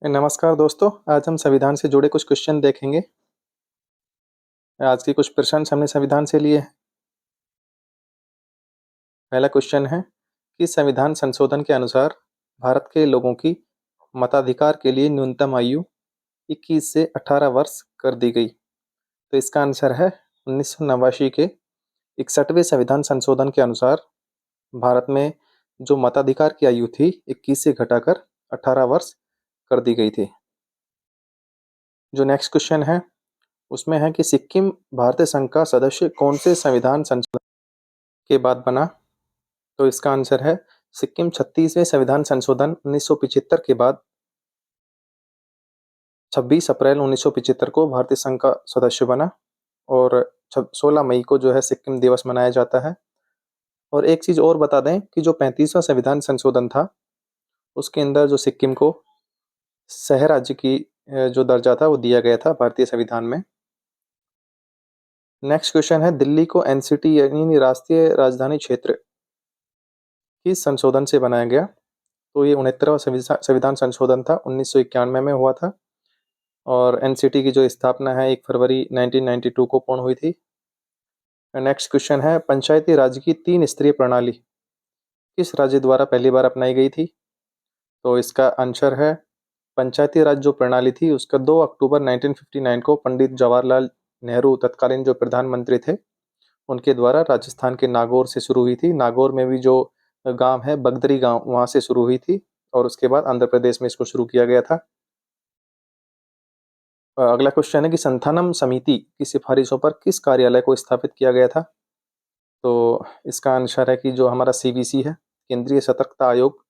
नमस्कार दोस्तों, आज हम संविधान से जुड़े कुछ क्वेश्चन देखेंगे। आज के कुछ प्रश्न हमने संविधान से लिए हैं। पहला क्वेश्चन है कि संविधान संशोधन के अनुसार भारत के लोगों की मताधिकार के लिए न्यूनतम आयु 21 से 18 वर्ष कर दी गई। तो इसका आंसर है 1989 के 61वें संविधान संशोधन के अनुसार भारत में जो मताधिकार की आयु थी 21 से घटाकर 18 वर्ष कर दी गई थी। जो नेक्स्ट क्वेश्चन है उसमें है कि सिक्किम भारतीय संघ का सदस्य कौन से संविधान संशोधन के बाद बना? तो इसका आंसर है सिक्किम 36वें संविधान संशोधन 1975 के बाद 26 अप्रैल 1975 को भारतीय संघ का सदस्य बना और 16 मई को जो है सिक्किम दिवस मनाया जाता है। और एक चीज़ और बता दें कि जो 35वां संविधान संशोधन था उसके अंदर जो सिक्किम को सह राज्य की जो दर्जा था वो दिया गया था भारतीय संविधान में। नेक्स्ट क्वेश्चन है दिल्ली को एनसीटी यानी राष्ट्रीय राजधानी क्षेत्र किस संशोधन से बनाया गया? तो ये 69वां संविधान संशोधन था, 1991 में हुआ था और एनसीटी की जो स्थापना है 1 फरवरी 1992 को पूर्ण हुई थी। नेक्स्ट क्वेश्चन है पंचायती राज की 3 स्तरीय प्रणाली किस राज्य द्वारा पहली बार अपनाई गई थी? तो इसका आंसर है पंचायती राज जो प्रणाली थी उसका 2 अक्टूबर 1959 को पंडित जवाहरलाल नेहरू तत्कालीन जो प्रधानमंत्री थे उनके द्वारा राजस्थान के नागौर से शुरू हुई थी। नागौर में भी जो गांव है बगदरी गांव वहां से शुरू हुई थी और उसके बाद आंध्र प्रदेश में इसको शुरू किया गया था। अगला क्वेश्चन है कि संथानम समिति की सिफारिशों पर किस कार्यालय को स्थापित किया गया था? तो इसका आंसर है कि जो हमारा सीवीसी है, केंद्रीय सतर्कता आयोग,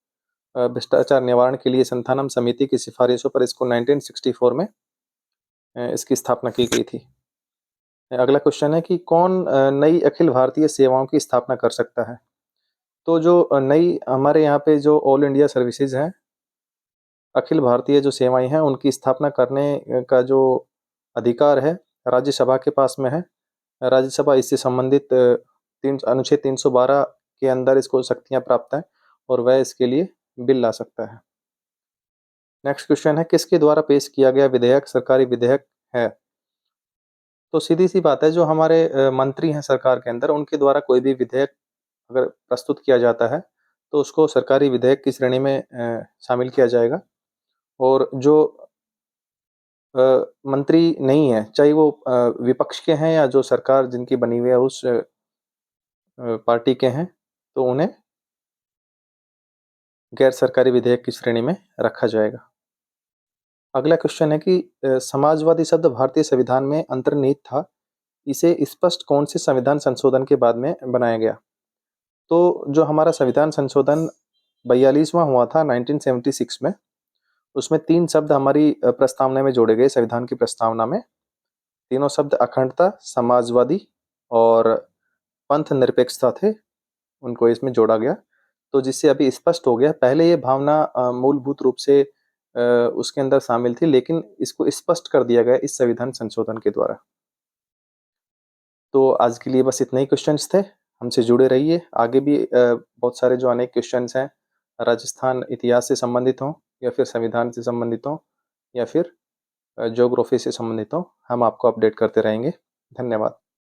भ्रष्टाचार निवारण के लिए संथानम समिति की सिफारिशों पर इसको 1964 में इसकी स्थापना की गई थी। अगला क्वेश्चन है कि कौन नई अखिल भारतीय सेवाओं की स्थापना कर सकता है? तो जो नई हमारे यहाँ पे जो ऑल इंडिया सर्विसेज हैं, अखिल भारतीय जो सेवाएं हैं उनकी स्थापना करने का जो अधिकार है राज्यसभा के पास में है। राज्यसभा इससे संबंधित अनुच्छेद 312 के अंदर इसको शक्तियां प्राप्त हैं और वह इसके लिए बिल ला सकता है। नेक्स्ट क्वेश्चन है किसके द्वारा पेश किया गया विधेयक सरकारी विधेयक है? तो सीधी सी बात है जो हमारे मंत्री हैं सरकार के अंदर उनके द्वारा कोई भी विधेयक अगर प्रस्तुत किया जाता है तो उसको सरकारी विधेयक की श्रेणी में शामिल किया जाएगा। और जो मंत्री नहीं है चाहे वो विपक्ष के हैं या जो सरकार जिनकी बनी हुई है उस पार्टी के हैं तो उन्हें गैर सरकारी विधेयक की श्रेणी में रखा जाएगा। अगला क्वेश्चन है कि समाजवादी शब्द भारतीय संविधान में अंतर्निहित था, इसे स्पष्ट कौन से संविधान संशोधन के बाद में बनाया गया? तो जो हमारा संविधान संशोधन 42वां हुआ था 1976 में, उसमें 3 शब्द हमारी प्रस्तावना में जोड़े गए, संविधान की प्रस्तावना में। तीनों शब्द अखंडता, समाजवादी और पंथ निरपेक्षता थे, उनको इसमें जोड़ा गया। तो जिससे अभी स्पष्ट हो गया, पहले ये भावना मूलभूत रूप से उसके अंदर शामिल थी, लेकिन इसको स्पष्ट कर दिया गया इस संविधान संशोधन के द्वारा। तो आज के लिए बस इतने ही क्वेश्चंस थे। हमसे जुड़े रहिए, आगे भी बहुत सारे जो अनेक क्वेश्चंस हैं राजस्थान इतिहास से संबंधित हों या फिर संविधान से संबंधित हों या फिर ज्योग्राफी से संबंधित हों, हम आपको अपडेट करते रहेंगे। धन्यवाद।